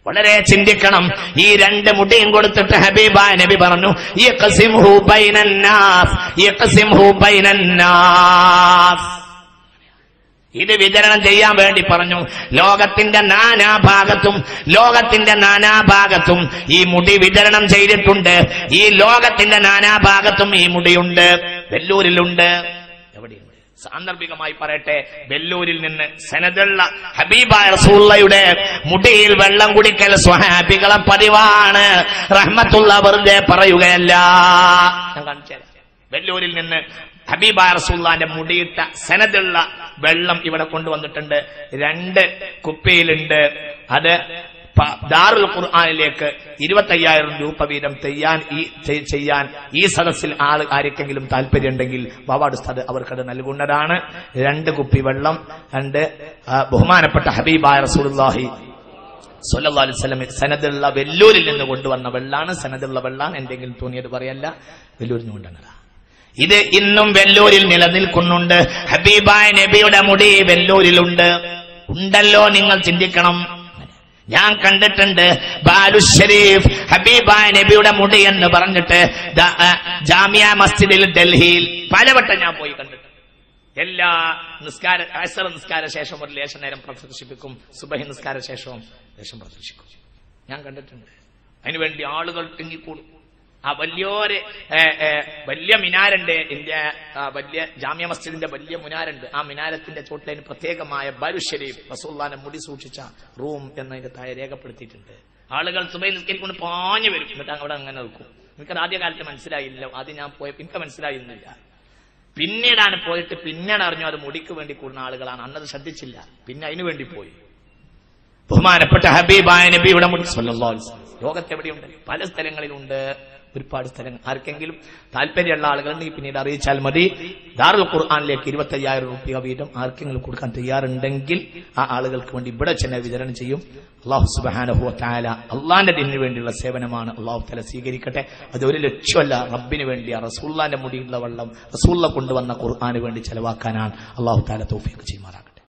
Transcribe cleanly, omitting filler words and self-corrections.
വളരെ ചിന്തിക്കണം. ഈ രണ്ട് മുടിയും കൊടുത്തിട്ട് ഹബീബായ നബി പറഞ്ഞു, യഖ്സിംഹു ബൈനന്നാസ്, യഖ്സിംഹു ബൈനന്നാസ്. ഇത് വിതരണം ചെയ്യാൻ വേണ്ടി പറഞ്ഞു. ലോകത്തിന്റെ നാനാഭാഗത്തും ഈ മുടി വിതരണം ചെയ്തിട്ടുണ്ട്. ഈ ലോകത്തിന്റെ നാനാഭാഗത്തും ഈ മുടിയുണ്ട്. വെല്ലൂരിലുണ്ട്. എവിടെയുണ്ട്? സാന്ദർഭികമായി പറയട്ടെ, വെല്ലൂരിൽ നിന്ന് സനദുള്ള ഹബീബായ റസൂലുള്ളാഹിയുടെ മുടിയിൽ വെള്ളം കുടിക്കൽ സ്വഹാബികളെ പതിവാണ്. റഹ്മത്തുള്ള വെറുതെ പറയുകയല്ല. ഞാൻ കാണിച്ചു. വെല്ലൂരിൽ നിന്ന് ഹബീബായ റസൂലുള്ളാഹിന്റെ മുടിയിട്ട സനദുള്ള വെള്ളം ഇവിടെ കൊണ്ടുവന്നിട്ടുണ്ട്. 2 കുപ്പിയിലുണ്ട്. അത് ദാറുൽ ഖുർആനിലേക്ക് 25,000 രൂപ വീതം ചെയ്യാൻ ഈ സദസ്സിൽ ആർക്കെങ്കിലും താല്പര്യമുണ്ടെങ്കിൽ ബാവാട് ഉസ്താദ് അവർക്കത് നൽകുന്നതാണ്. 2 കുപ്പി വെള്ളം, 2 ബഹുമാനപ്പെട്ട ഹബീബായ റസൂലുള്ളാഹി സ്വല്ലല്ലാഹു അലൈഹി വസല്ലം സനദുള്ള വെല്ലൂരിൽ നിന്ന് കൊണ്ടുവന്ന വെള്ളാണ്. സനദുള്ള വെള്ളാണ്. എന്തെങ്കിലും തോന്നിയത് പറയല്ല, വെല്ലൂരിൽ നിന്ന് കൊണ്ടുവന്നതാണ്. ഇത് ഇന്നും വെല്ലൂരിൽ നിലനിൽക്കുന്നുണ്ട്. ഹബീബായ നബിയുടെ മുടി വെല്ലൂരിലുണ്ട്. ഉണ്ടല്ലോ, നിങ്ങൾ ചിന്തിക്കണം. ഞാൻ കണ്ടിട്ടുണ്ട് ബാലു ഷരീഫ് ഹബീബായ നബിയുടെ മുടി എന്ന് പറഞ്ഞിട്ട് ജാമിയ മസ്ജിദിൽ ഡൽഹിയിൽ പലവട്ടം ഞാൻ പോയി കണ്ടിട്ടുണ്ട്. എല്ലാ അസർ നിസ്കാര ശേഷം ഒരു ലേശം നേരം പ്രദർശിപ്പിക്കും, സുബഹി നിസ്കാര ശേഷവും ലേശം പ്രദർശിക്കും. ഞാൻ കണ്ടിട്ടുണ്ട്. അതിനുവേണ്ടി ആളുകൾ തിങ്ങിക്കൂടും. ആ വലിയ മിനാരുണ്ട്. ഇന്ത്യ വലിയ ജാമ്യ മസ്ജിദിന്റെ വലിയ മിനാരുണ്ട്. ആ മിനാരത്തിന്റെ ചോട്ടിലതിന് പ്രത്യേകമായ ബാലു ഷരീഫ് റസൂലുള്ളാഹിന്റെ മുടി സൂക്ഷിച്ച റൂം എന്നതിന്റെ താഴെ രേഖപ്പെടുത്തിയിട്ടുണ്ട്. ആളുകൾ സുബഹി നിസ്കരിക്കൊണ്ട് പാഞ്ഞു വരും. എന്നിട്ട് അവിടെ അങ്ങനെ നിൽക്കും. എനിക്കത് ആദ്യകാലത്ത് മനസ്സിലായില്ല. ആദ്യം ഞാൻ പോയപ്പോൾ എനിക്ക് മനസ്സിലായിരുന്നില്ല. പിന്നീടാണ് പോയിട്ട് പിന്നീട് അറിഞ്ഞു അത് മുടിക്ക് വേണ്ടി കൂടുന്ന ആളുകളാണ്. അന്നത് ശ്രദ്ധിച്ചില്ല. പിന്നെ അതിനു വേണ്ടി പോയി. ബഹുമാനപ്പെട്ട ഹബീബായ നബിയുടെ മുടി സ്വല്ലല്ലാഹു അലൈഹി വസല്ലം ലോകത്തെവിടെയുണ്ട്? പല സ്ഥലങ്ങളിലുണ്ട്. ഒരുപാട് സ്ഥലങ്ങൾ. ആർക്കെങ്കിലും താല്പര്യമുള്ള ആളുകളുണ്ടെങ്കിൽ പിന്നീട് അറിയിച്ചാൽ മതി. ദാറുൽ ഖുർആനിലേക്ക് 25,000 രൂപ വീതം ആർക്കെങ്കിലും കൊടുക്കാൻ തയ്യാറുണ്ടെങ്കിൽ ആ ആളുകൾക്ക് വേണ്ടി ഇവിടെ ചെന്ന് വിതരണം ചെയ്യും. അല്ലാഹു സുബ്ഹാനഹു വ തആല അള്ളാന്റെ ദീനിന് വേണ്ടിയുള്ള സേവനമാണ്. അല്ലാഹു തആല സ്വീകരിക്കട്ടെ. അത് ഒരു ലക്ഷ്യമല്ല, റബ്ബിന് വേണ്ടിയാ. റസൂലുള്ളാഹിന്റെ മുടിയുള്ള വെള്ളം റസൂലുള്ള കൊണ്ടുവന്ന ഖുർആന് വേണ്ടി ചെലവാക്കാനാണ്. അല്ലാഹു തആല തൗഫീഖ് ചെയ്യുമാറാകട്ടെ.